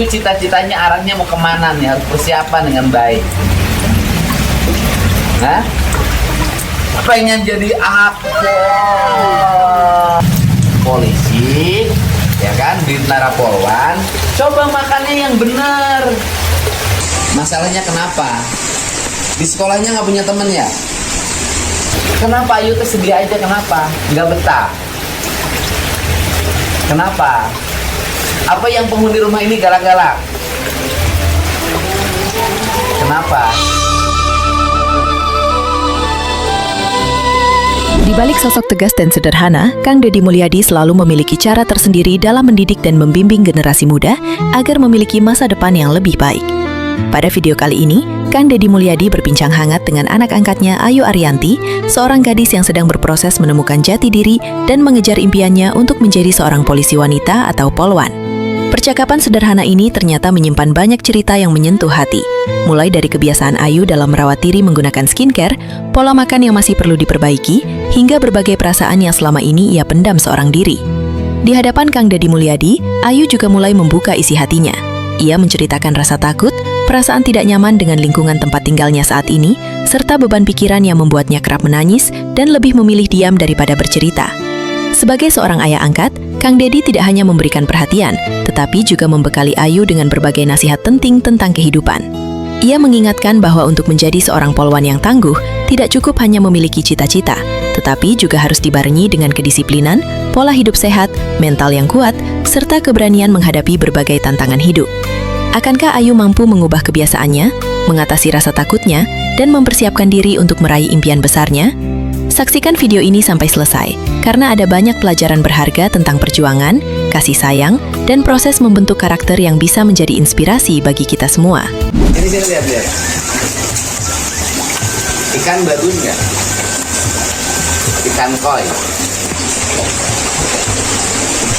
Cita-citanya arahnya mau kemana nih? Harus persiapan dengan baik. Nah, pengen jadi aktor, polisi, ya kan, di Narapolwan. Coba makannya yang benar. Masalahnya kenapa? Di sekolahnya nggak punya temen ya? Kenapa Ayu tersedia aja? Kenapa? Nggak betah. Kenapa? Apa yang penghuni rumah ini galak-galak? Kenapa? Di balik sosok tegas dan sederhana, Kang Deddy Mulyadi selalu memiliki cara tersendiri dalam mendidik dan membimbing generasi muda agar memiliki masa depan yang lebih baik. Pada video kali ini, Kang Deddy Mulyadi berbincang hangat dengan anak angkatnya Ayu Ariyanti, seorang gadis yang sedang berproses menemukan jati diri dan mengejar impiannya untuk menjadi seorang polisi wanita atau polwan. Percakapan sederhana ini ternyata menyimpan banyak cerita yang menyentuh hati, mulai dari kebiasaan Ayu dalam merawat diri menggunakan skincare, pola makan yang masih perlu diperbaiki, hingga berbagai perasaan yang selama ini ia pendam seorang diri. Di hadapan Kang Deddy Mulyadi, Ayu juga mulai membuka isi hatinya. Ia menceritakan rasa takut, perasaan tidak nyaman dengan lingkungan tempat tinggalnya saat ini, serta beban pikiran yang membuatnya kerap menangis dan lebih memilih diam daripada bercerita. Sebagai seorang ayah angkat, Kang Deddy tidak hanya memberikan perhatian, tetapi juga membekali Ayu dengan berbagai nasihat penting tentang kehidupan. Ia mengingatkan bahwa untuk menjadi seorang polwan yang tangguh, tidak cukup hanya memiliki cita-cita, tetapi juga harus dibarengi dengan kedisiplinan, pola hidup sehat, mental yang kuat, serta keberanian menghadapi berbagai tantangan hidup. Akankah Ayu mampu mengubah kebiasaannya, mengatasi rasa takutnya, dan mempersiapkan diri untuk meraih impian besarnya? Saksikan video ini sampai selesai, karena ada banyak pelajaran berharga tentang perjuangan, kasih sayang, dan proses membentuk karakter yang bisa menjadi inspirasi bagi kita semua. Ini sini lihat. Ikan bagus nggak? Ikan koi.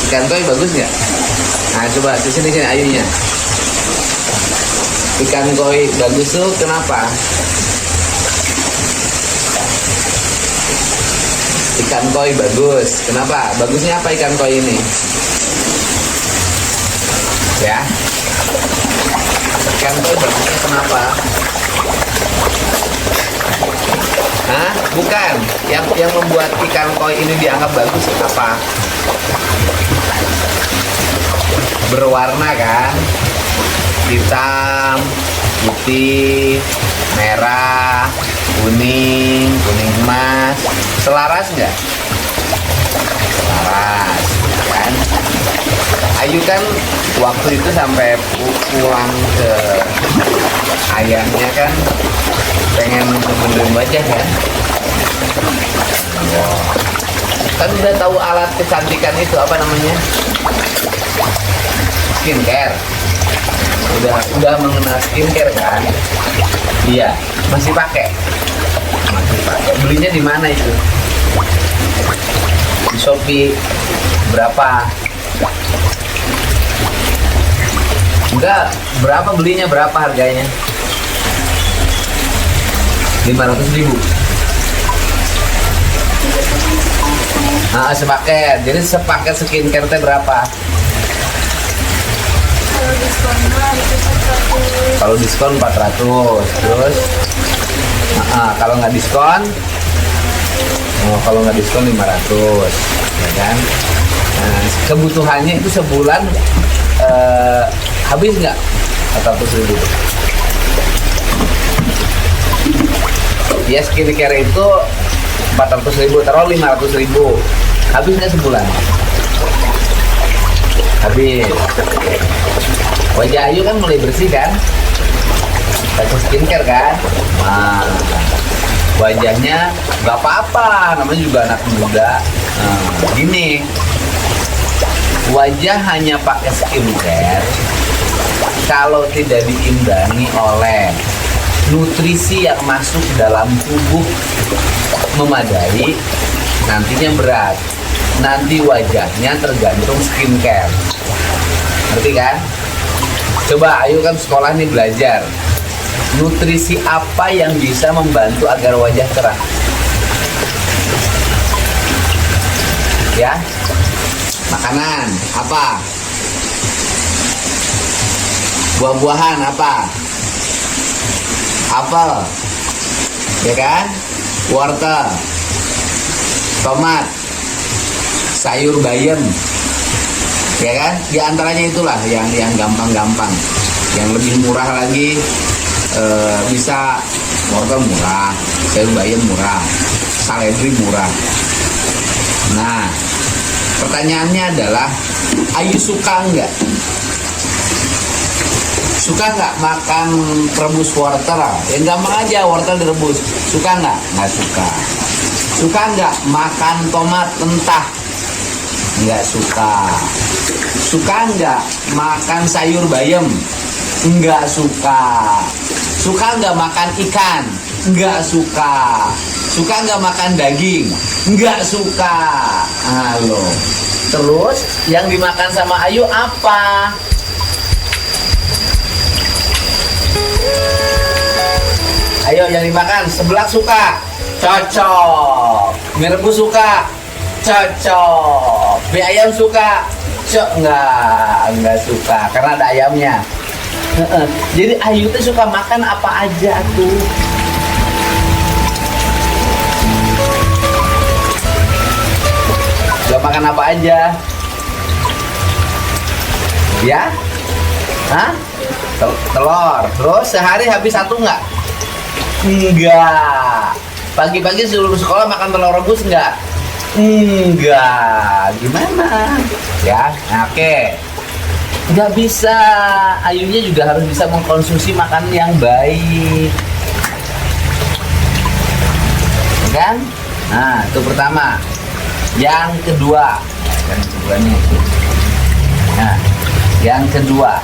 Ikan koi bagus nggak? Nah coba di sini Ayunya. Ikan koi bagus tuh kenapa? Ikan koi bagus. Kenapa? Bagusnya apa ikan koi ini? Ya. Ikan koi bagusnya kenapa? Hah? Bukan. Yang membuat ikan koi ini dianggap bagus apa? Berwarna kan? Hitam, putih, merah, kuning emas. Selaras nggak? Selaras, kan? Ayu kan waktu itu sampai pulang ke ayahnya kan pengen benerin wajah kan? Wow. Kan udah tahu alat kecantikan itu apa namanya? Skincare. Udah mengenal skincare kan? Iya, masih pakai. Belinya di mana itu? Di Shopee. Berapa? Enggak, berapa belinya? Berapa harganya? 500.000. Nah, sepaket. Jadi sepaket skincare teh berapa? Kalau diskon 400. Terus kalau nggak diskon, kalau nggak diskon 500, ya kan? Nah, kebutuhannya itu sebulan habis nggak 400.000? Ya skincare itu 400.000, taruh 500.000, habis nggak sebulan? Habis. Wajah Ayu kan mulai bersih kan? Pakai skincare kan? Nah, wajahnya nggak apa-apa, namanya juga anak muda. Nah, gini, wajah hanya pakai skincare kalau tidak diimbangi oleh nutrisi yang masuk dalam tubuh memadai, nantinya berat. Nanti wajahnya tergantung skincare. Ngerti kan? Coba Ayu kan sekolah nih belajar. Nutrisi apa yang bisa membantu agar wajah cerah? Ya? Makanan apa? Buah-buahan apa? Apel, ya kan? Wortel, tomat, sayur bayam, ya kan? Di antaranya itulah yang gampang-gampang. Yang lebih murah lagi bisa wortel murah, sayur bayam murah, seledri murah. Nah, pertanyaannya adalah, Ayu suka nggak? Suka nggak makan rebus wortel? Yang gampang aja, wortel direbus. Suka nggak? Nggak suka. Suka nggak makan tomat mentah? Nggak suka. Suka nggak makan sayur bayam? Nggak suka. Suka nggak makan ikan? Nggak suka. Suka nggak makan daging? Nggak suka. Halo. Terus yang dimakan sama Ayu apa? Ayo yang dimakan, seblak suka? Cocok. Mie rebus suka? Cocok. Mie ayam suka? Enggak suka karena ada ayamnya. Jadi Ayu tuh suka makan apa aja tuh. Suka makan apa aja? Ya? Hah? Telur. Terus sehari habis satu nggak? Enggak. Pagi-pagi sebelum sekolah makan telur rebus enggak? Enggak. Gimana? Ya, oke. Nggak bisa. Ayunya juga harus bisa mengkonsumsi makanan yang baik. Kan? Nah, itu pertama. Yang kedua. Yang kedua nih. Nah, yang kedua.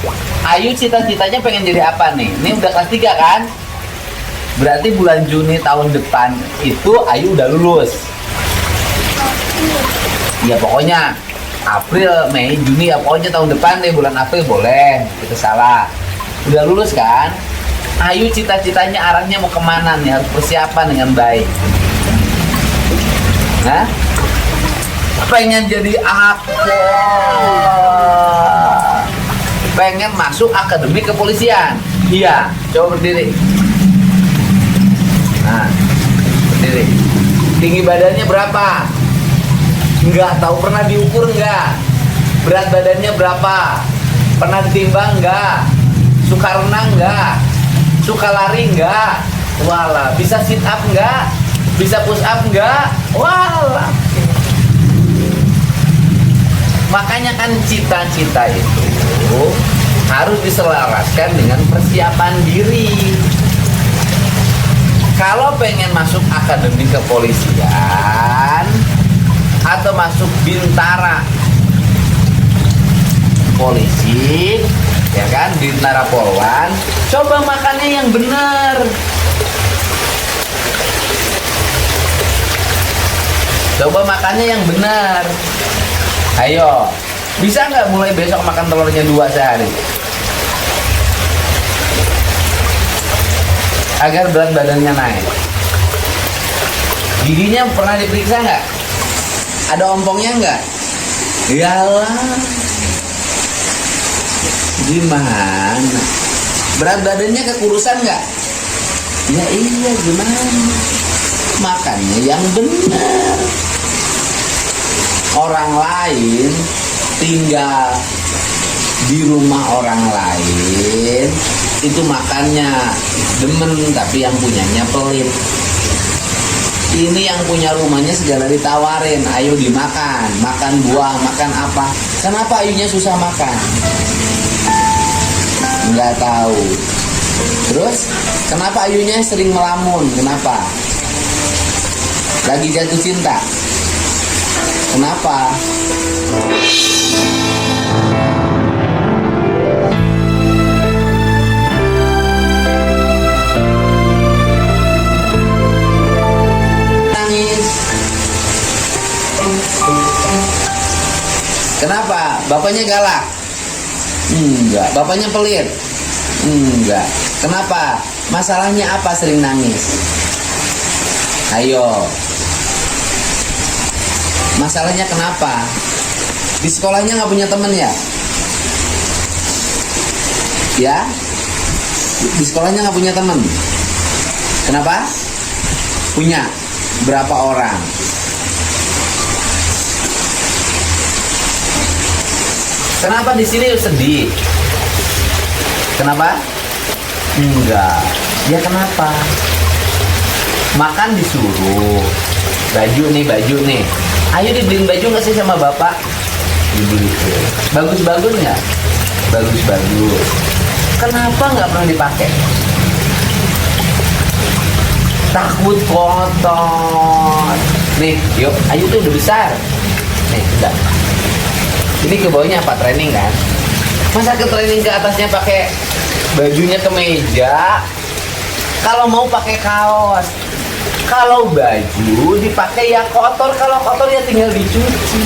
Ayu cita-citanya pengen jadi apa nih? Ini udah kelas 3 kan? Berarti bulan Juni tahun depan itu Ayu udah lulus. Ya pokoknya April, Mei, Juni, ya pokoknya tahun depan deh, bulan April boleh. Itu salah. Udah lulus kan? Ayu cita-citanya arahnya mau kemana nih? Harus persiapan dengan baik. Nah, pengen jadi apa? Pengen masuk akademi kepolisian. Iya, coba berdiri. Nah, berdiri. Tinggi badannya berapa? Enggak tahu, pernah diukur enggak? Berat badannya berapa? Pernah ditimbang enggak? Suka renang enggak? Suka lari enggak? Walah, bisa sit up enggak? Bisa push up enggak? Walah. Makanya kan cita-cita itu harus diselaraskan dengan persiapan diri. Kalau pengen masuk akademi kepolisian atau masuk bintara polisi, ya kan, bintara polwan, coba makannya yang benar. Coba makannya yang benar. Ayo, bisa nggak mulai besok makan telurnya 2 sehari? Agar berat badannya naik. Giginya pernah diperiksa nggak? Ada ompongnya nggak? Yalah. Gimana? Berat badannya kekurusan nggak? Ya iya, gimana? Makannya yang benar. Orang lain tinggal di rumah orang lain itu makannya demen, tapi yang punyanya pelit. Ini yang punya rumahnya segala ditawarin, ayo dimakan, makan buah, makan apa. Kenapa Ayunya susah makan? Nggak tahu. Terus kenapa Ayunya sering melamun? Kenapa? Lagi jatuh cinta? Kenapa? Nangis. Kenapa? Bapaknya galak? Enggak. Bapaknya pelit? Enggak. Kenapa? Masalahnya apa sering nangis? Ayo. Masalahnya kenapa? Di sekolahnya nggak punya temen ya? Ya, di sekolahnya nggak punya teman. Kenapa? Punya. Berapa orang? Kenapa di sini sedih? Kenapa? Enggak. Ya kenapa? Makan disuruh. Baju nih. Ayo dibeliin baju nggak sih sama bapak? Dibeli. Bagus-bagus nggak? Bagus-bagus. Kenapa nggak pernah dipakai? Takut kotor. Nih, yuk, Ayu tuh udah besar. Nih, udah. Ini ke bawahnya apa? Training kan? Masa ke training ke atasnya pakai bajunya kemeja? Kalau mau pakai kaos. Kalau baju dipakai ya kotor. Kalau kotor ya tinggal dicuci.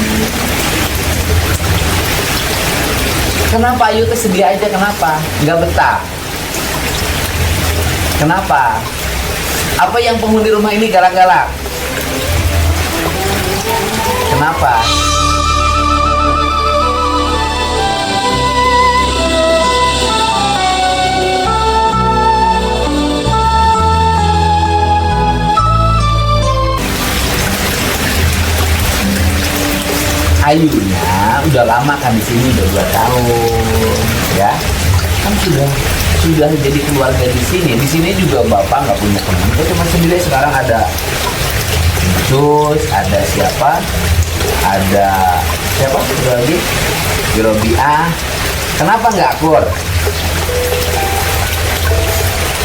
Kenapa Ayu tuh sedih aja? Kenapa? Nggak betah. Kenapa? Apa yang penghuni rumah ini galak-galak? Kenapa? Ayunya udah lama kan di sini, udah 2 tahun, ya kan sudah jadi keluarga di sini. Di sini juga bapak nggak punya teman, kita cuma sendiri. Sekarang ada Cus, ada siapa? Ada siapa? Udah lagi Robiah. Kenapa nggak akur?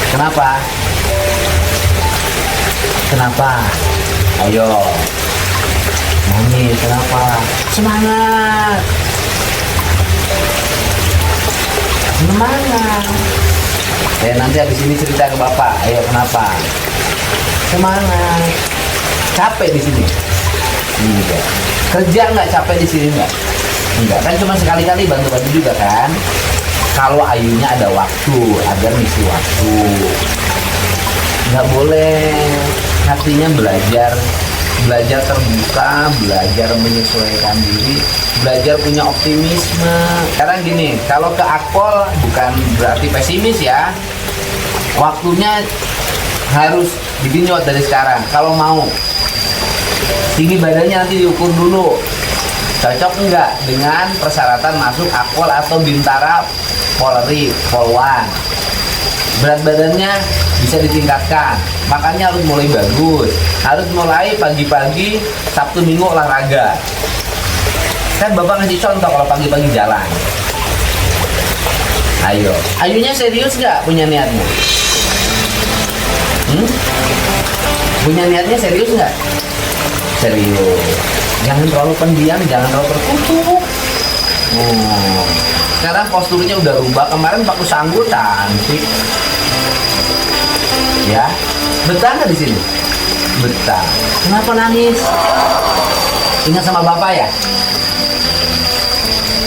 Kenapa? Kenapa? Ayo. Nangis, kenapa? Semangat. Semangat. Nanti habis ini cerita ke bapak. Ayo, kenapa? Semangat. Capek di sini? Enggak. Kerja nggak capek di sini nggak? Enggak. Kan cuma sekali-kali bantu-bantu juga kan? Kalau Ayunya ada waktu, agar ngisi waktu. Nggak boleh. Hatinya belajar terbuka, belajar menyesuaikan diri, belajar punya optimisme. Sekarang gini, kalau ke Akpol bukan berarti pesimis ya. Waktunya harus digenjot dari sekarang. Kalau mau tinggi badannya nanti diukur dulu, cocok enggak dengan persyaratan masuk Akpol atau Bintara Polri, Polwan. Berat badannya bisa ditingkatkan, makanya harus mulai bagus, harus mulai pagi-pagi Sabtu Minggu olahraga. Kan bapak ngasih contoh kalau pagi-pagi jalan. Ayo, Ayunya serius nggak punya niatnya? Punya niatnya serius nggak? Serius. Jangan terlalu pendiam, jangan terlalu tertutup. Sekarang posturnya udah rubah. Kemarin Pak Kusanggu cantik. Ya, betah nggak di sini? Betah. Kenapa nangis? Ingat sama bapak ya?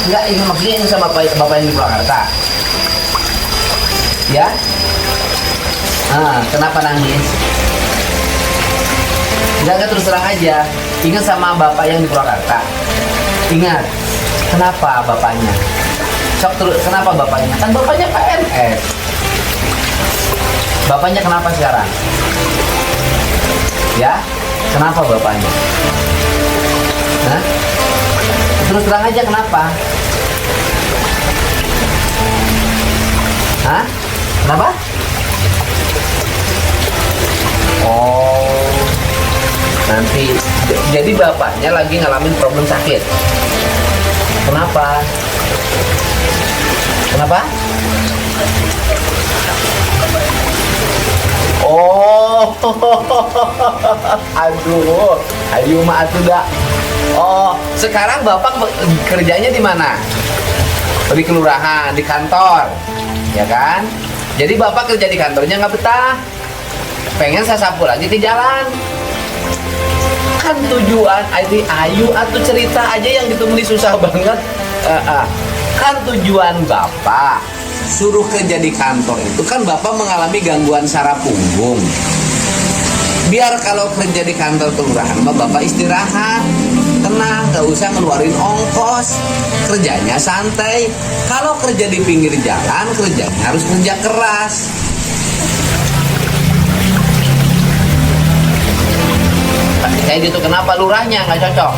Enggak, ini maksudnya ingat sama bapak yang di Purwakarta. Ya? Kenapa nangis? Enggak, terus terang aja. Ingat sama bapak yang di Purwakarta. Ingat. Kenapa bapaknya? Sok terus, kenapa bapaknya? Kan bapaknya PNS. Bapaknya kenapa sekarang? Ya? Kenapa bapaknya? Hah? Terus terang aja kenapa? Hah? Kenapa? Oh, nanti jadi bapaknya lagi ngalamin problem sakit. Kenapa? Kenapa? Oh, aduh, Ayu mah sudah. Oh, sekarang bapak kerjanya di mana? Di kelurahan, di kantor, ya kan? Jadi bapak kerja di kantornya nggak betah, pengen saya sapu lagi di jalan. Kan tujuan Ayu atau cerita aja yang ditemui susah banget. Kan tujuan bapak suruh kerja di kantor itu kan bapak mengalami gangguan saraf punggung. Biar kalau kerja di kantor kelurahan bapak istirahat, tenang, nggak usah ngeluarin ongkos, kerjanya santai. Kalau kerja di pinggir jalan, kerjanya harus kerja keras. Kayak gitu, kenapa lurahnya nggak cocok?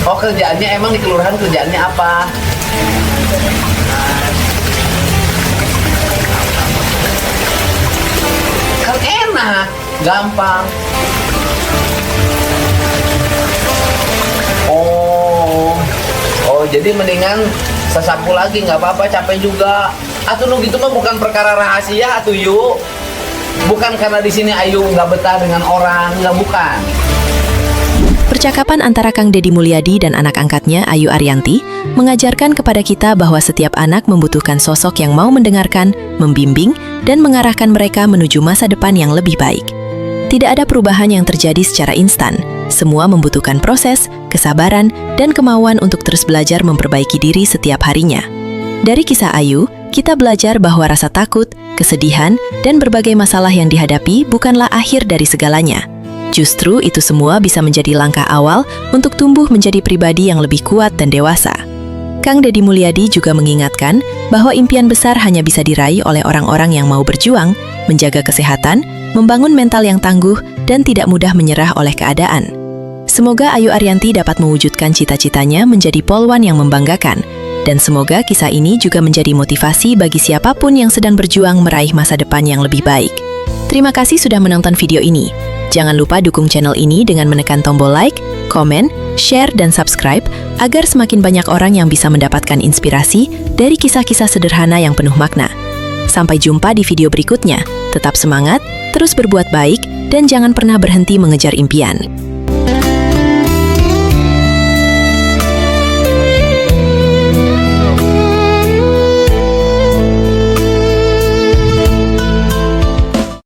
Oh, kerjaannya emang di kelurahan kerjaannya apa? Kan enak, gampang. Oh, jadi mendingan sesapu lagi, nggak apa-apa, capek juga. Atuh nu gitu mah bukan perkara rahasia atuh yuk. Bukan karena di sini Ayu nggak betah dengan orang, nggak, bukan. Percakapan antara Kang Deddy Mulyadi dan anak angkatnya Ayu Ariyanti mengajarkan kepada kita bahwa setiap anak membutuhkan sosok yang mau mendengarkan, membimbing, dan mengarahkan mereka menuju masa depan yang lebih baik. Tidak ada perubahan yang terjadi secara instan. Semua membutuhkan proses, kesabaran, dan kemauan untuk terus belajar memperbaiki diri setiap harinya. Dari kisah Ayu, kita belajar bahwa rasa takut, kesedihan, dan berbagai masalah yang dihadapi bukanlah akhir dari segalanya. Justru itu semua bisa menjadi langkah awal untuk tumbuh menjadi pribadi yang lebih kuat dan dewasa. Kang Deddy Mulyadi juga mengingatkan bahwa impian besar hanya bisa diraih oleh orang-orang yang mau berjuang, menjaga kesehatan, membangun mental yang tangguh, dan tidak mudah menyerah oleh keadaan. Semoga Ayu Ariyanti dapat mewujudkan cita-citanya menjadi polwan yang membanggakan, dan semoga kisah ini juga menjadi motivasi bagi siapapun yang sedang berjuang meraih masa depan yang lebih baik. Terima kasih sudah menonton video ini. Jangan lupa dukung channel ini dengan menekan tombol like, komen, share, dan subscribe agar semakin banyak orang yang bisa mendapatkan inspirasi dari kisah-kisah sederhana yang penuh makna. Sampai jumpa di video berikutnya. Tetap semangat, terus berbuat baik, dan jangan pernah berhenti mengejar impian.